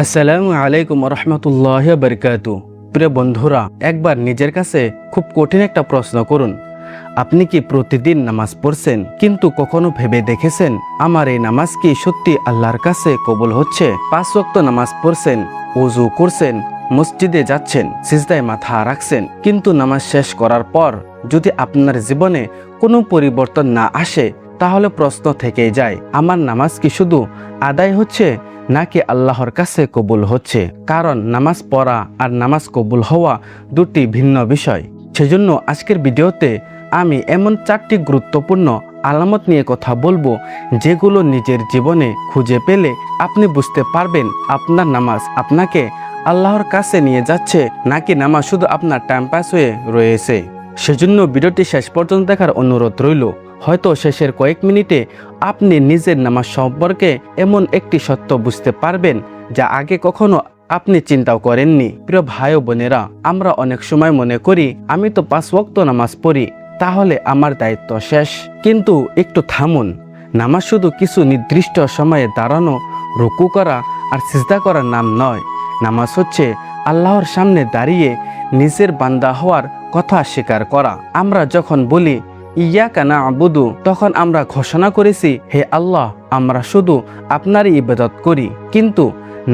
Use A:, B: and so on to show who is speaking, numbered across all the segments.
A: আসসালামু আলাইকুম রহমতুল্লাহি ওয়া বারাকাতুহু। প্রিয় বন্ধুরা, একবার নিজের কাছে খুব কঠিন একটা প্রশ্ন করুন। আপনি কি প্রতিদিন নামাজ পড়ছেন, কিন্তু কখনো ভেবে দেখেছেন আমার এই নামাজ কি সত্যি আল্লাহর কাছে কবুল হচ্ছে? 5 ওয়াক্ত নামাজ পড়ছেন, ওযু করছেন, মসজিদে যাচ্ছেন, সিজদায় মাথা রাখছেন, কিন্তু নামাজ শেষ করার পর যদি আপনার জীবনে কোনো পরিবর্তন না আসে, তাহলে প্রশ্ন থেকেই যায়, আমার নামাজ কি শুধু আদায় হচ্ছে নাকি আল্লাহর কাছে কবুল হচ্ছে? কারণ নামাজ পড়া আর নামাজ কবুল হওয়া দুটি ভিন্ন বিষয়। সেজন্য আজকের ভিডিওতে আমি এমন 4টি গুরুত্বপূর্ণ আলামত নিয়ে কথা বলবো, যেগুলো নিজের জীবনে খুঁজে পেলে আপনি বুঝতে পারবেন আপনার নামাজ আপনাকে আল্লাহর কাছে নিয়ে যাচ্ছে নাকি নামাজ শুধু আপনার টাইম পাস হয়ে রয়েছে। সেজন্য ভিডিওটি শেষ পর্যন্ত দেখার অনুরোধ রইল। হয়তো শেষের কয়েক মিনিটে আপনি নিজের নামাজ সম্পর্কে এমন একটি সত্য বুঝতে পারবেন যা আগে কখনো আপনি চিন্তাও করেননি। প্রিয় ভাই ও বোনেরা, আমরা অনেক সময় মনে করি আমি তো 5 ওয়াক্ত নামাজ পড়ি, তাহলে আমার দায়িত্ব শেষ। কিন্তু একটু থামুন। নামাজ শুধু কিছু নির্দিষ্ট সময়ে দাঁড়ানো, রুকু করা আর সিজদা করার নাম নয়। নামাজ হচ্ছে আল্লাহর সামনে দাঁড়িয়ে নিজের বান্দা হওয়ার কথা স্বীকার করা। আমরা যখন বলি ইয়াকা না'বুদু, তখন আমরা ঘোষণা করেছি, হে আল্লাহ, আমরা শুধু আপনারই ইবাদত করি। কিন্তু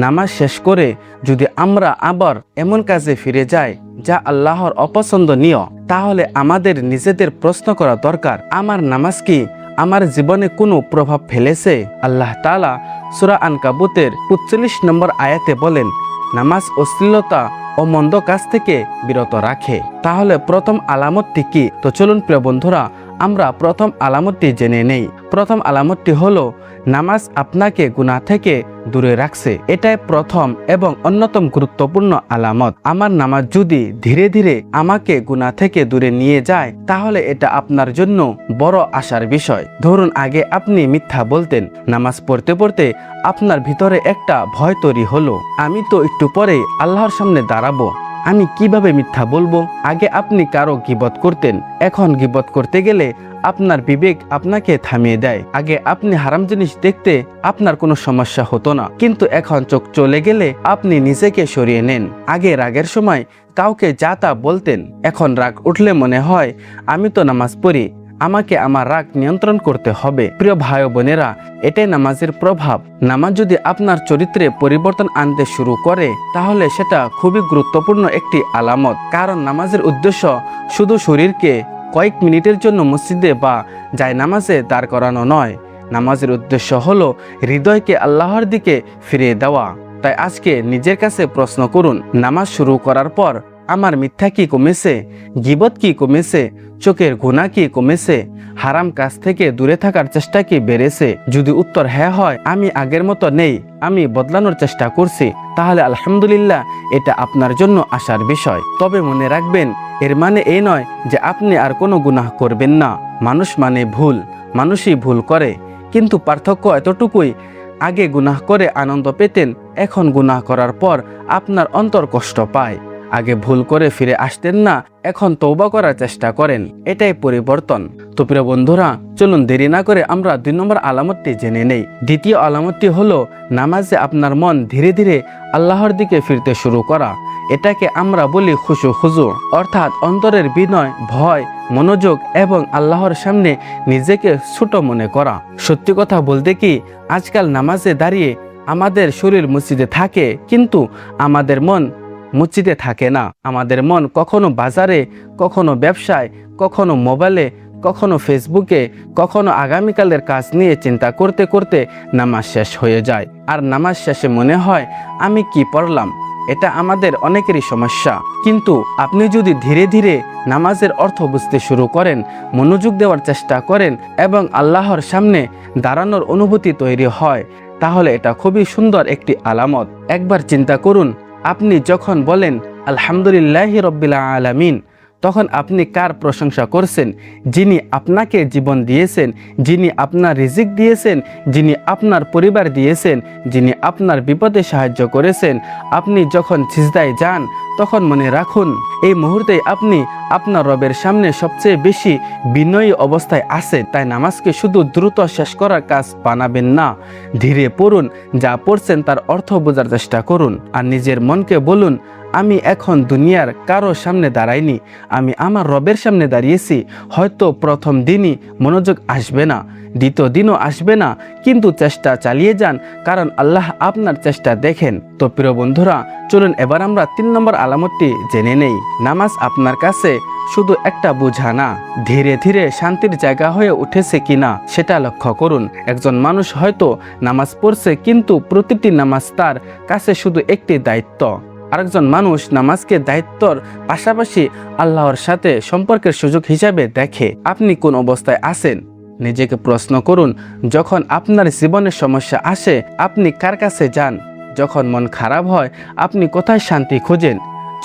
A: নামাজ শেষ করে যদি আমরা আবার এমন কাজে ফিরে যাই যা আল্লাহর অপছন্দনীয়, তাহলে আমাদের নিজেদের প্রশ্ন করা দরকার, আমার নামাজ কি আমার জীবনে কোনো প্রভাব ফেলেছে? আল্লাহ তাআলা সূরা আনকাবুতের 45 নম্বর আয়াতে বলেন, নামাজ অশ্লীলতা ও মন্দ কাজ থেকে বিরত রাখে। তাহলে প্রথম আলামতটি কি? তো চলুন প্রিয় বন্ধুরা, আমরা প্রথম আলামতটি জেনে নেই। প্রথম আলামতটি হলো নামাজ আপনাকে গুনাহ থেকে দূরে রাখছে। এটাই প্রথম এবং অন্যতম গুরুত্বপূর্ণ আলামত। আমার নামাজ যদি ধীরে ধীরে আমাকে গুনাহ থেকে দূরে নিয়ে যায়, তাহলে এটা আপনার জন্য বড় আশার বিষয়। ধরুন, আগে আপনি মিথ্যা বলতেন, নামাজ পড়তে পড়তে আপনার ভিতরে একটা ভয় তৈরি হলো, আমি তো একটু পরেই আল্লাহর সামনে দাঁড়াবো, আমি কিভাবে মিথ্যা বলবো? আগে আপনি কারো গীবত করতেন, এখন গীবত করতে গেলে আপনার বিবেক আপনাকে থামিয়ে দেয়। আগে আপনি হারাম জিনিস দেখতে আপনার কোনো সমস্যা হতো না, কিন্তু এখন চোখ চলে গেলে আপনি নিজেকে সরিয়ে নেন। আগে রাগের সময় কাউকে যা তা বলতেন, এখন রাগ উঠলে মনে হয় আমি তো নামাজ পড়ি, আমাকে আমার রাগ নিয়ন্ত্রণ করতে হবে। প্রিয় ভাই ও বোনেরা, এটাই নামাজের প্রভাব। নামাজ যদি আপনার চরিত্রে পরিবর্তন আনতে শুরু করে, তাহলে সেটা খুবই গুরুত্বপূর্ণ একটি আলামত। কারণ নামাজের উদ্দেশ্য শুধু শরীরকে কয়েক মিনিটের জন্য মসজিদে বা জায়নামাজে দাঁড় করানো নয়। নামাজের উদ্দেশ্য হলো হৃদয়কে আল্লাহর দিকে ফিরিয়ে দেওয়া। তাই আজকে নিজের কাছে প্রশ্ন করুন, নামাজ শুরু করার পর আমার মিথ্যা কি কমেছে? গীবত কি কমেছে? চোখের গুনাহ কি কমেছে? হারাম কাজ থেকে দূরে থাকার চেষ্টা কি বেড়েছে? যদি উত্তর হ্যাঁ হয়, আমি আগের মতো নেই, আমি বদলানোর চেষ্টা করছি, তাহলে আলহামদুলিল্লাহ, এটা আপনার জন্য আশার বিষয়। তবে মনে রাখবেন, এর মানে এই নয় যে আপনি আর কোনো গুনাহ করবেন না। মানুষ মানে ভুল, মানুষই ভুল করে, কিন্তু পার্থক্য এতটুকুই, আগে গুনাহ করে আনন্দ পেতেন, এখন গুনাহ করার পর আপনার অন্তর কষ্ট পায়। আগে ভুল করে ফিরে আসতেন না, এখন তওবা করার চেষ্টা করেন। এটাই পরিবর্তন। তো প্রিয় বন্ধুরা, চলুন দেরি না করে আমরা 2 নম্বর আলামতটি জেনে নেই। দ্বিতীয় আলামতটি হলো নামাজে আপনার মন ধীরে ধীরে আল্লাহর দিকে ফিরতে শুরু করা। এটাকে আমরা বলি খুশু, অর্থাৎ অন্তরের বিনয়, ভয়, মনোযোগ এবং আল্লাহর সামনে নিজেকে ছোট মনে করা। সত্যি কথা বলতে কি, আজকাল নামাজে দাঁড়িয়ে আমাদের শরীর মসজিদে থাকে, কিন্তু আমাদের মন মসজিদে থাকে না। আমাদের মন কখনো বাজারে, কখনো ব্যবসায়, কখনো মোবাইলে, কখনো ফেসবুকে, কখনো আগামীকালের কাজ নিয়ে চিন্তা করতে করতে নামাজ শেষ হয়ে যায়। আর নামাজ শেষে মনে হয় আমি কি পড়লাম? এটা আমাদের অনেকেরই সমস্যা। কিন্তু আপনি যদি ধীরে ধীরে নামাজের অর্থ বুঝতে শুরু করেন, মনোযোগ দেওয়ার চেষ্টা করেন এবং আল্লাহর সামনে দাঁড়ানোর অনুভূতি তৈরি হয়, তাহলে এটা খুবই সুন্দর একটি আলামত। একবার চিন্তা করুন, আপনি যখন বলেন আলহামদুলিল্লাহি রাব্বিল আলামিন, তখন আপনি কার প্রশংসা করছেন? যিনি আপনাকে জীবন দিয়েছেন, যিনি আপনার রিজিক দিয়েছেন, যিনি আপনার পরিবার দিয়েছেন, যিনি আপনার বিপদে সাহায্য করেছেন। আপনি যখন সিজদায় যান তখন মনে রাখুন এই মুহূর্তে আপনি আপনার রবের সামনে সবচেয়ে বেশি বিনয়ী অবস্থায় আছেন। তাই নামাজকে শুধু দ্রুত শেষ করার কাজ বানাবেন না, ধীরে পড়ুন, যা পড়ছেন তার অর্থ বোঝার চেষ্টা করুন। আর নিজের মনকে বলুন, আমি এখন দুনিয়ার কারো সামনে দাঁড়াইনি, আমি আমার রবের সামনে দাঁড়িয়েছি। হয়তো প্রথম দিনই মনোযোগ আসবে না, দ্বিতীয় দিনও আসবে না, কিন্তু চেষ্টা চালিয়ে যান, কারণ আল্লাহ আপনার চেষ্টা দেখেন। তো প্রিয় বন্ধুরা, চলুন এবার আমরা 3 নম্বর আলামতটি জেনে নেই। নামাজ আপনার কাছে শুধু একটা বোঝা না, ধীরে ধীরে শান্তির জায়গা হয়ে উঠেছে কিনা সেটা লক্ষ্য করুন। একজন মানুষ হয়তো নামাজ পড়ছে, কিন্তু প্রতিটি নামাজ তার কাছে শুধু একটি দায়িত্ব। আরেকজন মানুষ নামাজকে দায়িত্বর পাশাপাশি আল্লাহর সাথে সম্পর্কের সুযোগ হিসাবে দেখে। আপনি কোন অবস্থায় আছেন নিজেকে প্রশ্ন করুন। যখন আপনার জীবনে সমস্যা আসে আপনি কার কাছে যান? যখন মন খারাপ হয় আপনি কোথায় শান্তি খোঁজেন?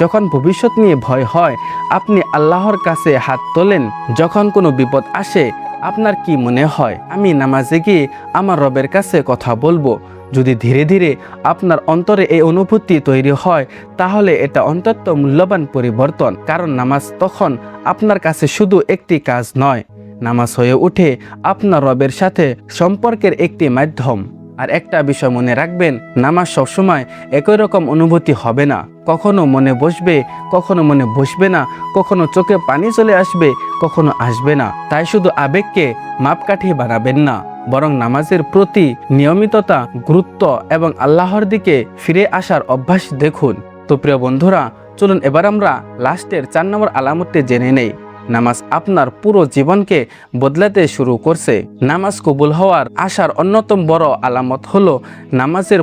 A: যখন ভবিষ্যৎ নিয়ে ভয় হয় আপনি আল্লাহর কাছে হাত তোলেন? যখন কোনো বিপদ আসে আপনার কি মনে হয়, আমি নামাজে গিয়ে আমার রবের কাছে কথা বলবো? যদি ধীরে ধীরে আপনার অন্তরে এই অনুভূতি তৈরি হয় তাহলে এটা অত্যন্ত মূল্যবান পরিবর্তন। কারণ নামাজ তখন আপনার কাছে শুধু একটি কাজ নয়, নামাজ হয়ে ওঠে আপনার রবের সাথে সম্পর্কের একটি মাধ্যম। আর একটা বিষয় মনে রাখবেন, নামাজ সবসময় একই রকম অনুভূতি হবে না। কখনো মনে বসবে, কখনো মনে বসবে না, কখনো চোখে পানি চলে আসবে, কখনো আসবে না। তাই শুধু আবেগকে মাপকাঠি বানাবেন না, বরং নামাজের প্রতি নিয়মিততা, গুরুত্ব এবং আল্লাহর দিকে ফিরে আসার অভ্যাস দেখুন। তো প্রিয় বন্ধুরা, চলুন এবার আমরা লাস্টের 4 নম্বর আলামতটি জেনে নেই। নামাজ আপনার পুরো জীবনকে বদলাতে শুরু করছে। নামাজ কবুল হওয়ার আশার অন্যতম বড় আলামত হলো নামাজের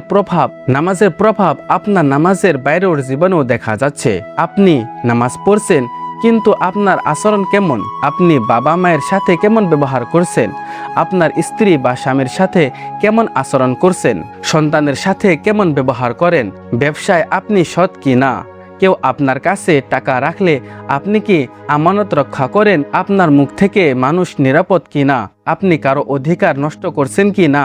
A: প্রভাব আপনার নামাজের বাইরের জীবনেও দেখা যাচ্ছে। আপনি নামাজ পড়ছেন, কিন্তু আপনার আচরণ কেমন? আপনি বাবা মায়ের সাথে কেমন ব্যবহার করছেন? আপনার স্ত্রী বা স্বামীর সাথে কেমন আচরণ করছেন? সন্তানের সাথে কেমন ব্যবহার করেন? ব্যবসায় আপনি সৎ কি না? কেউ আপনার কাছে টাকা রাখলে আপনি কি আমানত রক্ষা করেন? আপনার মুখ থেকে মানুষ নিরাপদ কি না? আপনি কারো অধিকার নষ্ট করছেন কি না?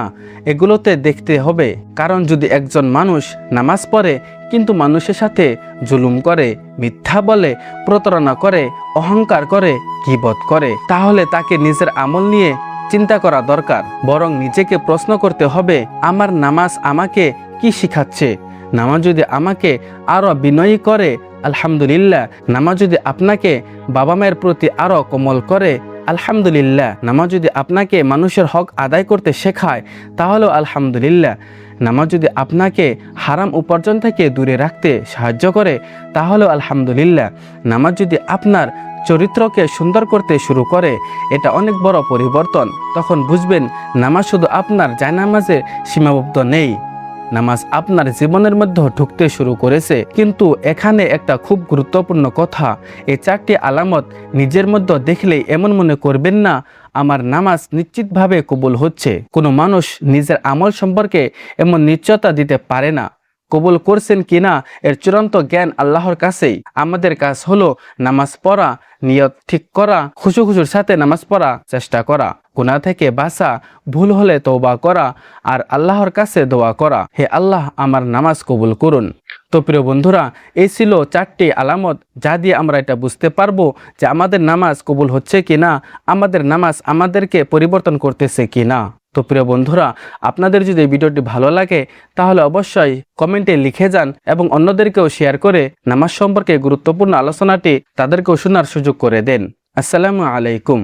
A: এগুলোতে দেখতে হবে। কারণ যদি একজন মানুষ নামাজ পড়ে কিন্তু মানুষের সাথে জুলুম করে, মিথ্যা বলে, প্রতারণা করে, অহংকার করে, গীবত করে, তাহলে তাকে নিজের আমল নিয়ে চিন্তা করা দরকার। বরং নিজেকে প্রশ্ন করতে হবে, আমার নামাজ আমাকে কি শিখাচ্ছে? নামাজ যদি আমাকে আরো বিনয়ী করে, আলহামদুলিল্লাহ। নামাজ যদি আপনাকে বাবা মায়ের প্রতি আরো কোমল করে, আলহামদুলিল্লাহ। নামাজ যদি আপনাকে মানুষের হক আদায় করতে শেখায়, তাহলেও আলহামদুলিল্লাহ। নামাজ যদি আপনাকে হারাম উপার্জন থেকে দূরে রাখতে সাহায্য করে, তাহলেও আলহামদুলিল্লাহ। নামাজ যদি আপনার চরিত্রকে সুন্দর করতে শুরু করে, এটা অনেক বড় পরিবর্তন। তখন বুঝবেন নামাজ শুধু আপনার জায়নামাজে সীমাবদ্ধ নেই, নামাজ আপনার জীবনের মধ্যে ঢুকতে শুরু করেছে। কিন্তু এখানে একটা খুব গুরুত্বপূর্ণ কথা, এই 4টি আলামত নিজের মধ্যে দেখলেই এমন মনে করবেন না আমার নামাজ নিশ্চিতভাবে কবুল হচ্ছে। কোনো মানুষ নিজের আমল সম্পর্কে এমন নিশ্চয়তা দিতে পারে না। কবুল করছেন কিনা এর চূড়ান্ত জ্ঞান আল্লাহর কাছেই। আমাদের কাজ হলো নামাজ পড়া, নিয়ত ঠিক করা, খুশুর সাথে নামাজ পড়া চেষ্টা করা, গুনাহ থেকে বাঁচা, ভুল হলে তওবা করা, আর আল্লাহর কাছে দোয়া করা, হে আল্লাহ আমার নামাজ কবুল করুন। তো প্রিয় বন্ধুরা, এই ছিল 4টি আলামত যা দিয়ে আমরা এটা বুঝতে পারবো যে আমাদের নামাজ কবুল হচ্ছে কিনা, আমাদের নামাজ আমাদেরকে পরিবর্তন করতেছে কিনা। তো প্রিয় বন্ধুরা, আপনাদের যদি এই ভিডিওটি ভালো লাগে তাহলে অবশ্যই কমেন্টে লিখে যান এবং অন্যদেরকেও শেয়ার করে নামাজ সম্পর্কে গুরুত্বপূর্ণ আলোচনাটি তাদেরকেও শোনার সুযোগ করে দেন। আসসালামু আলাইকুম।